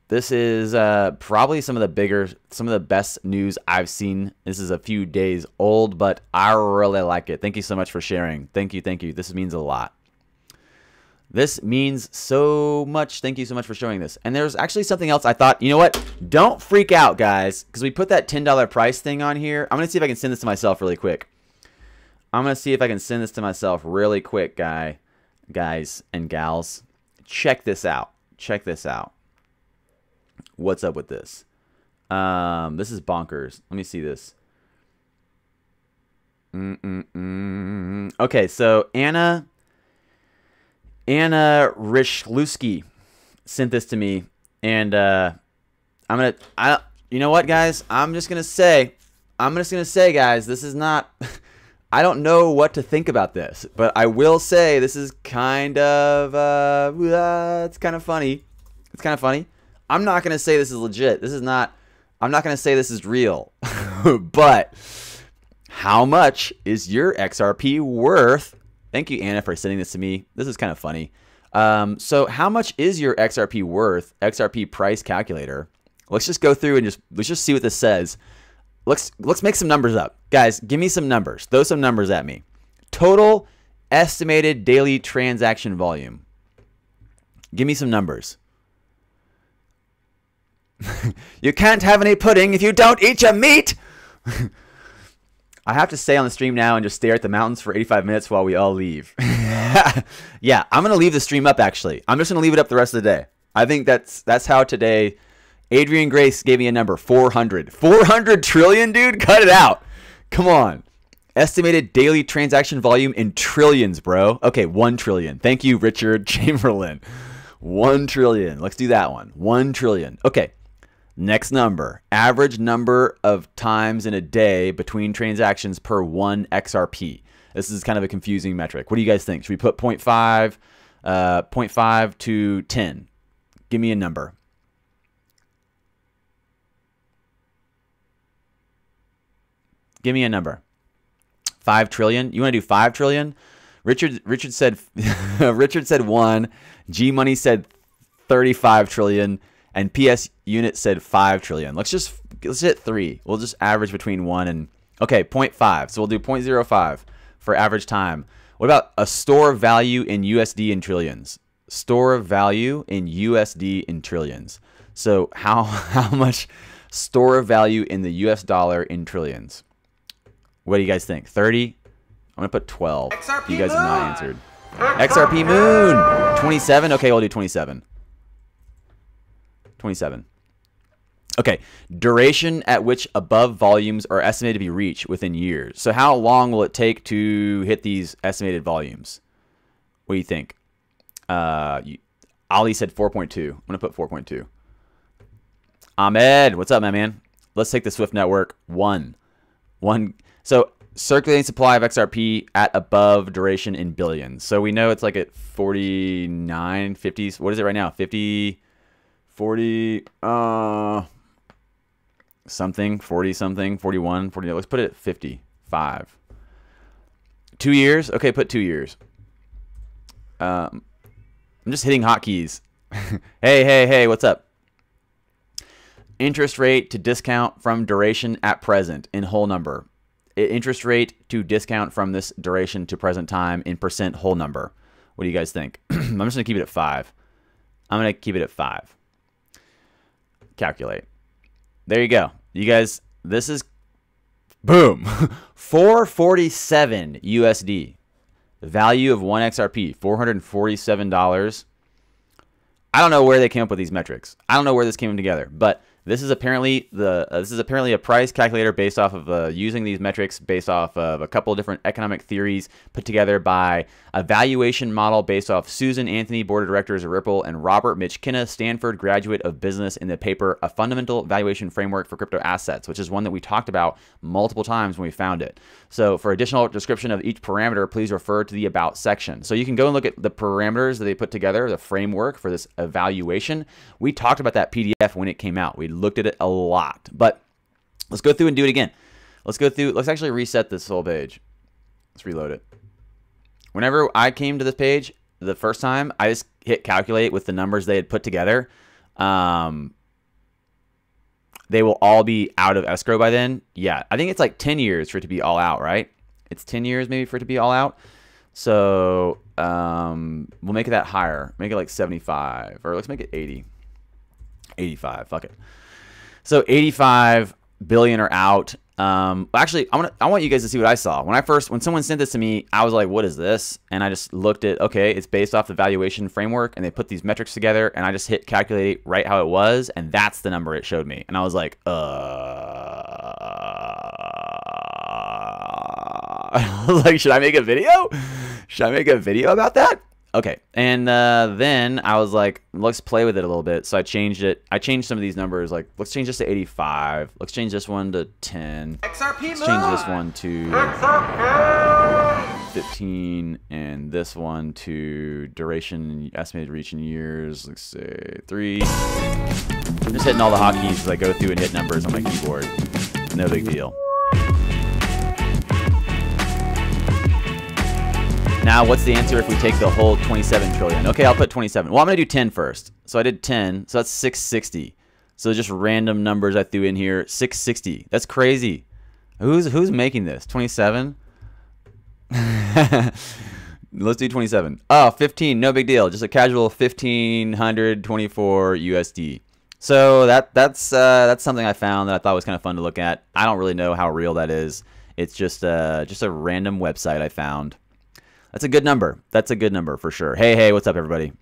A: This is probably some of the best news I've seen. This is a few days old, but I really like it. Thank you so much for sharing. Thank you. This means a lot. This means so much. Thank you so much for showing this. And there's actually something else I thought, you know what? Don't freak out, guys, because we put that $10 price thing on here. I'm going to see if I can send this to myself really quick. Guys and gals. Check this out. What's up with this? This is bonkers. Let me see this. Okay, so Anna Rishluski sent this to me, and you know what, guys? I'm just gonna say, guys, this is not. I don't know what to think about this, but I will say this is kind of it's kind of funny. I'm not going to say this is legit. I'm not going to say this is real. But how much is your XRP worth? Thank you, Anna, for sending this to me. This is kind of funny. So how much is your XRP worth? XRP price calculator. Let's just go through and let's just see what this says. Let's make some numbers up. Guys, give me some numbers. Throw some numbers at me. Total estimated daily transaction volume. Give me some numbers. You can't have any pudding if you don't eat your meat. I have to stay on the stream now and just stare at the mountains for 85 minutes while we all leave. Yeah, I'm going to leave the stream up, actually. I'm just going to leave it up the rest of the day. I think that's how today... Adrian Grace gave me a number, 400. 400 trillion, dude? Cut it out. Come on. Estimated daily transaction volume in trillions, bro. Okay, 1 trillion. Thank you, Richard Chamberlain. 1 trillion. Let's do that one. 1 trillion. Okay. Next number. Average number of times in a day between transactions per 1 XRP. This is kind of a confusing metric. What do you guys think? Should we put 0.5 to 10? Give me a number. Give me a number. 5 trillion. You want to do 5 trillion? Richard said Richard said 1. G Money said 35 trillion, and PS Unit said 5 trillion. Let's hit 3. We'll just average between 1 and 0.5. So we'll do 0.05 for average time. What about a store of value in USD in trillions? Store of value in USD in trillions. So how much store of value in the US dollar in trillions? What do you guys think? 30? I'm going to put 12. XRP you guys have not answered. XRP Moon! 27? Okay, we'll do 27. 27. Okay, duration at which above volumes are estimated to be reached within years. So how long will it take to hit these estimated volumes? What do you think? Ali said 4.2. I'm going to put 4.2. Ahmed, what's up, my man? Let's take the Swift network. 1. So circulating supply of XRP at above duration in billions. So we know it's like at 49, 50s. What is it right now? 50, 40, something, 40 something, 41, 40. Let's put it at 55. 2 years? Okay, put 2 years. I'm just hitting hotkeys. Hey, what's up? Interest rate to discount from duration at present in whole number. Interest rate to discount from this duration to present time in percent whole number. What do you guys think? I'm just going to keep it at 5. I'm going to keep it at 5. Calculate. There you go. You guys, this is, boom, 447 USD. The value of 1 XRP, $447. I don't know where they came up with these metrics. I don't know where this came together, but this is apparently a price calculator based off of using these metrics based off of a couple of different economic theories put together by a valuation model based off Susan Anthony, board of directors of Ripple, and Robert Michkina, Stanford graduate of business, in the paper A Fundamental Valuation Framework for Crypto Assets, which is one that we talked about multiple times when we found it. So for additional description of each parameter, please refer to the About section. So you can go and look at the parameters that they put together, the framework for this evaluation. We talked about that PDF when it came out. We looked at it a lot, but let's go through and do it again. Let's go through. Let's actually reset this whole page. Let's reload it. Whenever I came to this page the first time, I just hit calculate with the numbers they had put together. They will all be out of escrow by then. Yeah, I think it's like 10 years for it to be all out, right? It's 10 years maybe for it to be all out. So we'll make it that higher. Make it like 75, or let's make it 80. 85. Fuck it. So 85 billion are out. Actually, I want you guys to see what I saw. When someone sent this to me, I was like, what is this? And I just looked at, okay, it's based off the valuation framework, and they put these metrics together, and I just hit calculate right how it was, and that's the number it showed me. And I was like, should I make a video? Should I make a video about that? Okay, and then I was like, let's play with it a little bit. So I changed it. I changed some of these numbers. Like, let's change this to 85. Let's change this one to 10. XRP let's change this one to XRP 15, and this one to duration estimated reach in years. Let's say 3. I'm just hitting all the hotkeys as I go through and hit numbers on my keyboard. No big deal. Now, what's the answer if we take the whole 27 trillion? Okay, I'll put 27. Well, I'm going to do 10 first. So I did 10. So that's 660. So just random numbers I threw in here. 660. That's crazy. Who's making this? 27? Let's do 27. Oh, 15. No big deal. Just a casual 1,524 USD. So that's something I found that I thought was kind of fun to look at. I don't really know how real that is. It's just a random website I found. That's a good number. That's a good number for sure. Hey, what's up, everybody?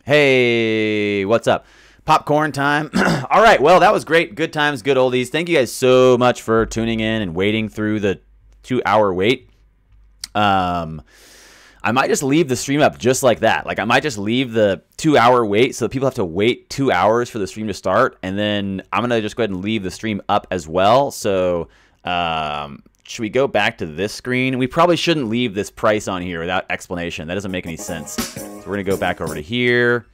A: Hey, what's up? Popcorn time. All right, well, that was great. Good times, good oldies. Thank you guys so much for tuning in and waiting through the 2-hour wait. I might just leave the stream up just like that. Like, I might just leave the 2-hour wait so that people have to wait 2 hours for the stream to start. And then I'm going to just go ahead and leave the stream up as well. So should we go back to this screen? We probably shouldn't leave this price on here without explanation. That doesn't make any sense. So we're going to go back over to here.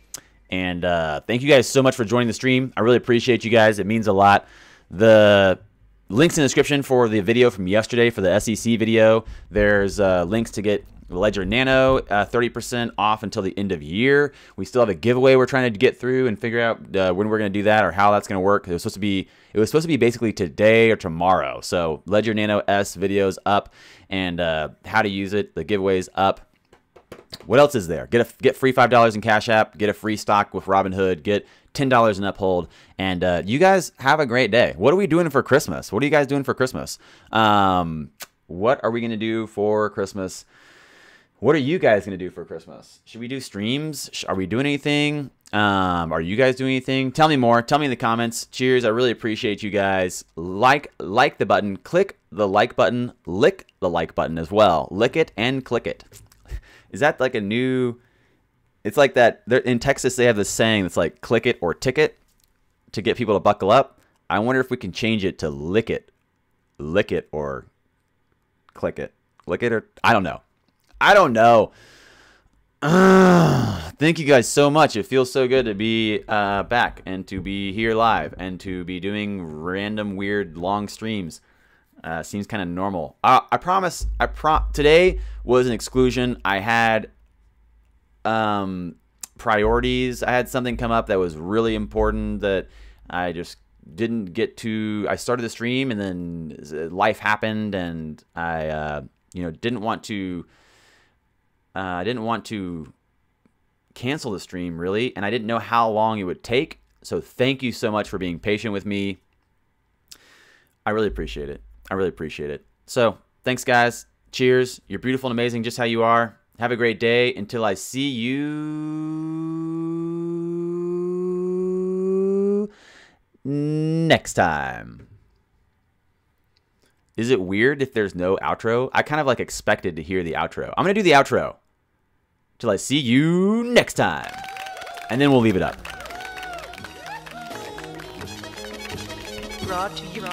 A: And thank you guys so much for joining the stream. I really appreciate you guys. It means a lot. The links in the description for the video from yesterday for the SEC video. There's links to get Ledger Nano 30% off until the end of year. We still have a giveaway we're trying to get through and figure out when we're going to do that or how that's going to work. It was supposed to be basically today or tomorrow. So Ledger Nano S videos up, and how to use it. The giveaway's up. What else is there? Get free $5 in Cash App. Get a free stock with Robinhood. Get $10 in Uphold. And you guys have a great day. What are we doing for Christmas? What are you guys doing for Christmas? What are we going to do for Christmas? What are you guys going to do for Christmas? Should we do streams? Are we doing anything? Are you guys doing anything? Tell me more. Tell me in the comments. Cheers. I really appreciate you guys. Like the button. Click the like button. Lick the like button as well. Lick it and click it. Is that like a new... It's like that... In Texas, they have this saying that's like click it or ticket to get people to buckle up. I wonder if we can change it to lick it. Lick it or click it. Lick it or... I don't know. I don't know. Thank you guys so much. It feels so good to be back and to be here live and to be doing random, weird, long streams. Seems kind of normal. I promise. Today was an exclusion. I had priorities. I had something come up that was really important that I just didn't get to. I started the stream and then life happened, and I didn't want to. I didn't want to cancel the stream, really, and I didn't know how long it would take. So thank you so much for being patient with me. I really appreciate it. I really appreciate it. So thanks, guys. Cheers. You're beautiful and amazing just how you are. Have a great day. Until I see you next time. Is it weird if there's no outro? I kind of like expected to hear the outro. I'm going to do the outro. Till I see you next time. And then we'll leave it up.
B: Brought to you.